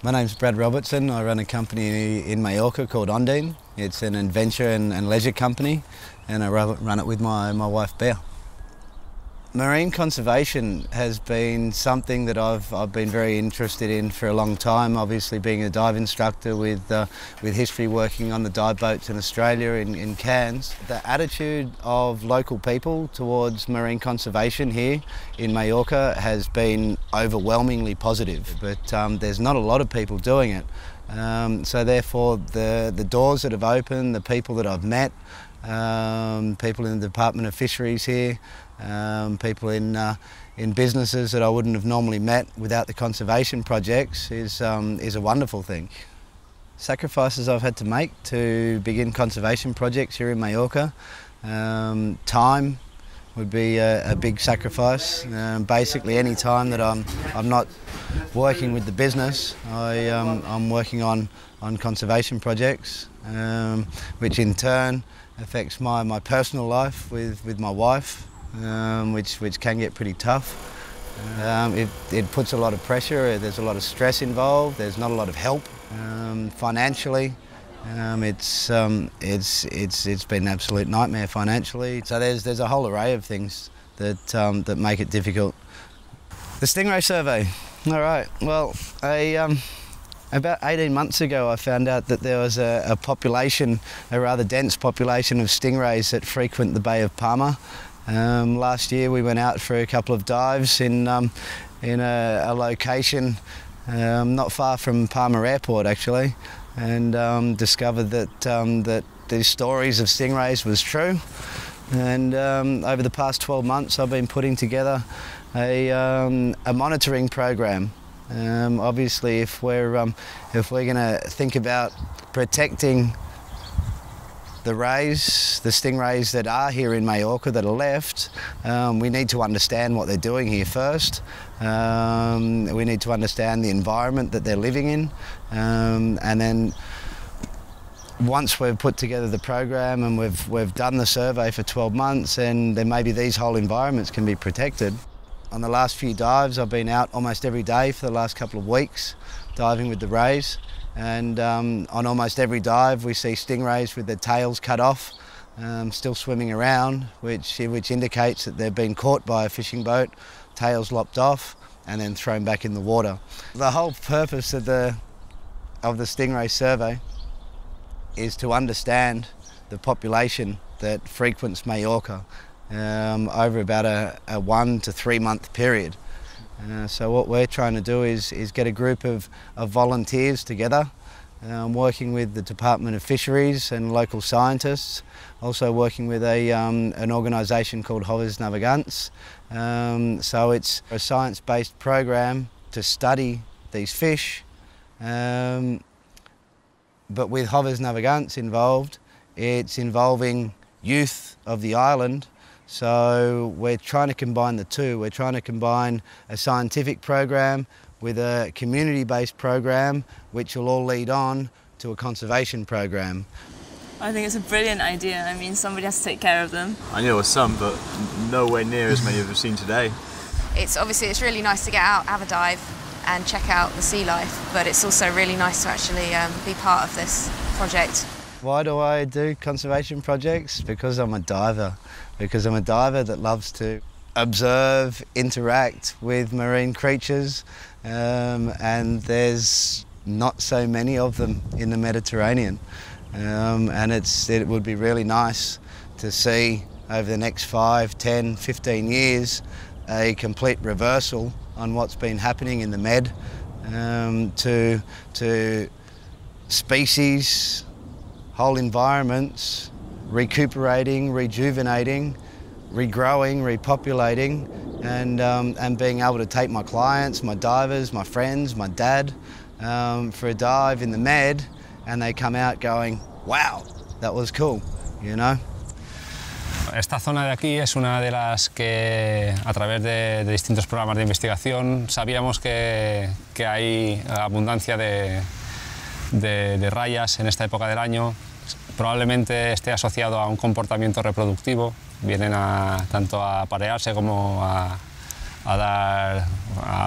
My name's Brad Robertson. I run a company in Mallorca called Ondine. It's an adventure and leisure company, and I run it with my wife Bea. Marine conservation has been something that I've been very interested in for a long time, obviously being a dive instructor with history working on the dive boats in Australia in Cairns. The attitude of local people towards marine conservation here in Mallorca has been overwhelmingly positive, but there's not a lot of people doing it. So therefore the doors that have opened, the people that I've met, people in the Department of Fisheries here, people in businesses that I wouldn't have normally met without the conservation projects is a wonderful thing. Sacrifices I've had to make to begin conservation projects here in Mallorca. Time would be a big sacrifice. Basically any time that I'm not working with the business, I'm working on conservation projects, which in turn affects my personal life with my wife, which can get pretty tough. It puts a lot of pressure, there's a lot of stress involved, there's not a lot of help. Financially, it's been an absolute nightmare financially. So there's a whole array of things that make it difficult. The Stingray survey. All right, well, about 18 months ago I found out that there was a population, a rather dense population of stingrays that frequent the Bay of Palma. Last year we went out for a couple of dives in a location not far from Palma Airport actually, and discovered that the stories of stingrays was true. And over the past 12 months I've been putting together a monitoring program. Obviously if we're going to think about protecting the stingrays that are here in Mallorca that are left, we need to understand what they're doing here first. We need to understand the environment that they're living in, and then once we've put together the program and we've done the survey for 12 months, and then maybe these whole environments can be protected. On the last few dives I've been out almost every day for the last couple of weeks diving with the rays. And on almost every dive we see stingrays with their tails cut off, still swimming around, which indicates that they've been caught by a fishing boat, tails lopped off and then thrown back in the water. The whole purpose of the stingray survey is to understand the population that frequents Mallorca over about a 1 to 3 month period. So what we're trying to do is get a group of volunteers together, working with the Department of Fisheries and local scientists, also working with an organisation called Joves Navegants. So it's a science-based program to study these fish, but with Joves Navegants involved, it's involving youth of the island. So we're trying to combine the two. We're trying to combine a scientific program with a community-based program, which will all lead on to a conservation program. I think it's a brilliant idea. I mean, somebody has to take care of them. I know some, but nowhere near as many as we've seen today. It's really nice to get out, have a dive and check out the sea life, but it's also really nice to actually be part of this project. Why do I do conservation projects? Because I'm a diver. Because I'm a diver that loves to observe, interact with marine creatures, and there's not so many of them in the Mediterranean. And it would be really nice to see over the next 5, 10, 15 years a complete reversal on what's been happening in the Med, to species, whole environments recuperating, rejuvenating, regrowing, repopulating, and being able to take my clients, my divers, my friends, my dad for a dive in the Med, and they come out going, wow, that was cool, you know. Esta zona de aquí es una de las que, a través de distintos programas de investigación, sabíamos que hay abundancia de rayas en esta época del año. Probablemente esté asociado a un comportamiento reproductivo. Vienen tanto a aparearse como a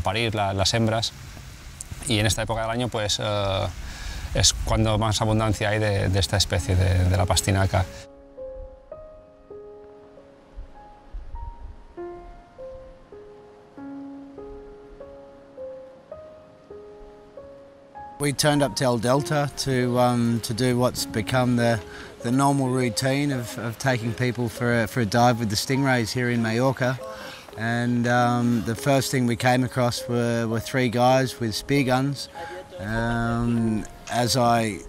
parir las hembras. y en esta época del año pues es cuando más abundancia hay de esta especie de la pastinaca. We turned up to El Delta to do what's become the normal routine of taking people for a dive with the stingrays here in Mallorca. And the first thing we came across were three guys with spear guns. As I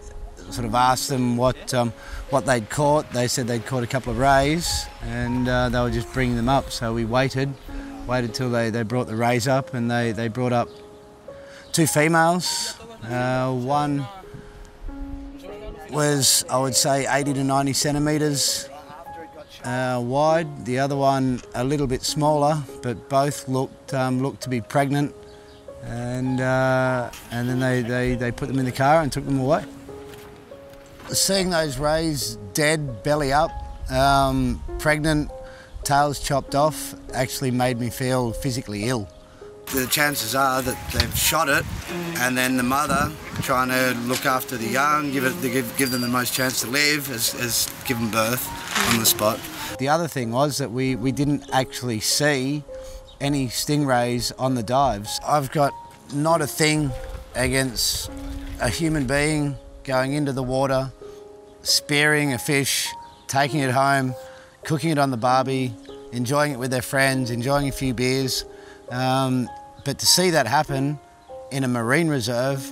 sort of asked them what they'd caught, they said they'd caught a couple of rays, and they were just bringing them up. So we waited till they brought the rays up, and they brought up two females. One was, I would say, 80 to 90 centimetres wide. The other one a little bit smaller, but both looked to be pregnant. And then they put them in the car and took them away. Seeing those rays dead, belly up, pregnant, tails chopped off, actually made me feel physically ill. The chances are that they've shot it, and then the mother, trying to look after the young, give them the most chance to live, has given birth on the spot. The other thing was that we didn't actually see any stingrays on the dives. I've got not a thing against a human being going into the water, spearing a fish, taking it home, cooking it on the barbie, enjoying it with their friends, enjoying a few beers. But to see that happen in a marine reserve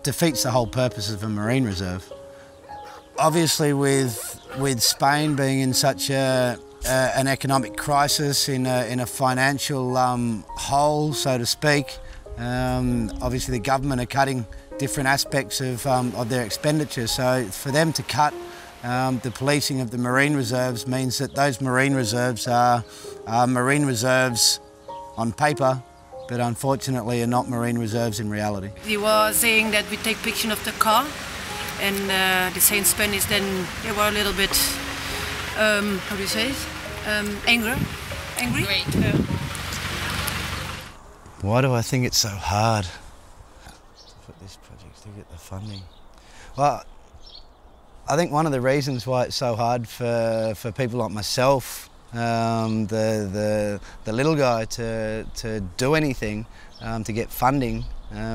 defeats the whole purpose of a marine reserve. Obviously, with Spain being in such an economic crisis, in a financial hole, so to speak, obviously the government are cutting different aspects of their expenditure. So for them to cut the policing of the marine reserves means that those marine reserves are marine reserves on paper, but unfortunately are not marine reserves in reality. He was saying that we take picture of the car, and the same Spanish, then they were a little bit, how do you say it? Angry? Why do I think it's so hard to put this project to get the funding? Well, I think one of the reasons why it's so hard for people like myself, the little guy, to do anything to get funding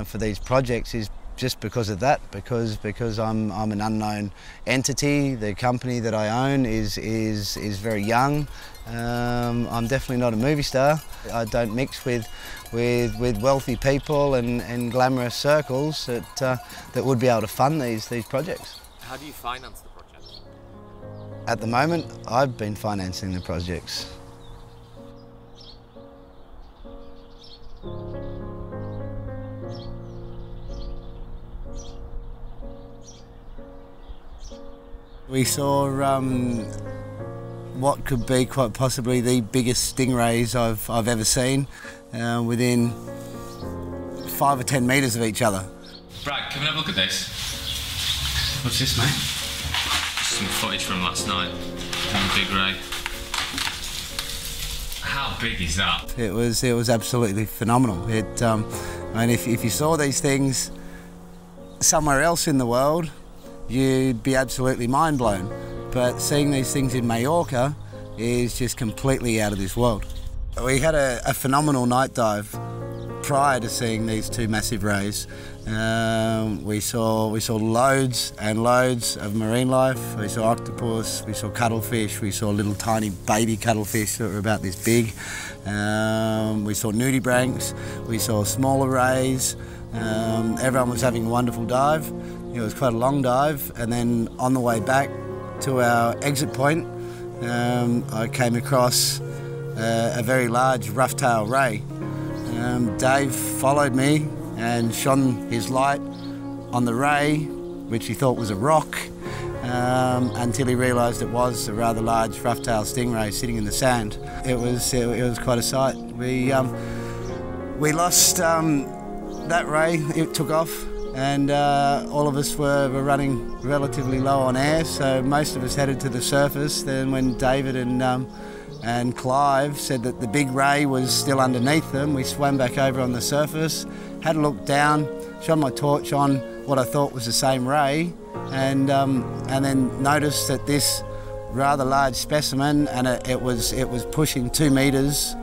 for these projects is just because of that, because I'm an unknown entity. The company that I own is very young. I'm definitely not a movie star. I don't mix with wealthy people and glamorous circles that would be able to fund these projects. How do you finance the project? At the moment, I've been financing the projects. We saw what could be quite possibly the biggest stingrays I've ever seen, within 5 or 10 metres of each other. Brad, come and have a look at this. What's this, mate? Some footage from last night. Big ray. How big is that? It was absolutely phenomenal. I mean, if you saw these things somewhere else in the world, you'd be absolutely mind blown. But seeing these things in Mallorca is just completely out of this world. We had a phenomenal night dive prior to seeing these two massive rays. We saw loads and loads of marine life. We saw octopus, we saw cuttlefish, we saw little tiny baby cuttlefish that were about this big. We saw nudibranchs, we saw smaller rays. Everyone was having a wonderful dive. It was quite a long dive, and then on the way back to our exit point, I came across a very large rough-tail ray. Dave followed me and shone his light on the ray, which he thought was a rock, until he realised it was a rather large rough-tailed stingray sitting in the sand. It was quite a sight. We lost that ray. It took off, and all of us were running relatively low on air, so most of us headed to the surface. Then when David and Clive said that the big ray was still underneath them, we swam back over on the surface, had a look down, shone my torch on what I thought was the same ray, and then noticed that this rather large specimen, and it was pushing 2 metres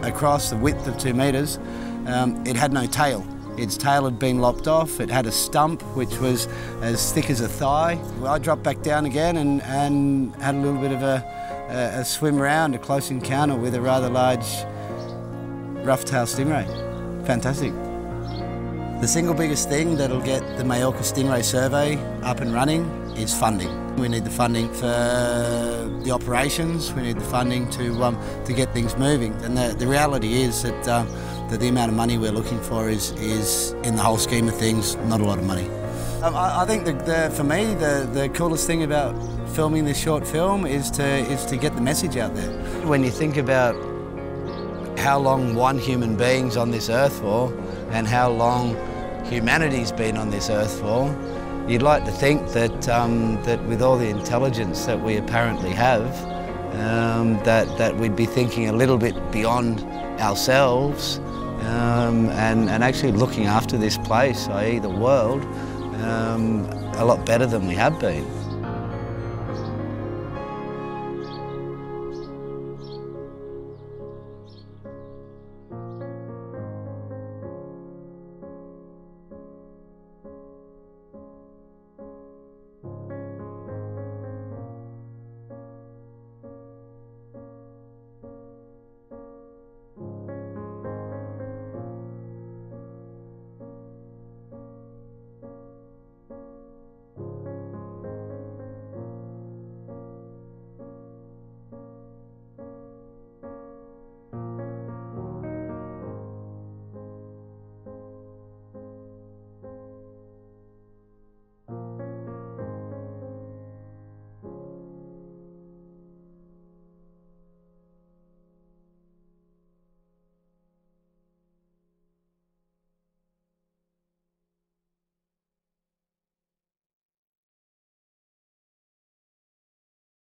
across, the width of 2 metres. It had no tail. Its tail had been lopped off. It had a stump which was as thick as a thigh. Well, I dropped back down again and had a little bit of a swim around, a close encounter with a rather large rough-tailed stingray. Fantastic. The single biggest thing that'll get the Mallorca Stingray Survey up and running is funding. We need the funding for the operations, we need the funding to get things moving. And the reality is that the amount of money we're looking for is, in the whole scheme of things, not a lot of money. I think for me, the coolest thing about filming this short film is to get the message out there. When you think about how long one human being's on this earth for and how long humanity's been on this earth for, you'd like to think that, that with all the intelligence that we apparently have, that we'd be thinking a little bit beyond ourselves and actually looking after this place, i.e. the world, a lot better than we have been.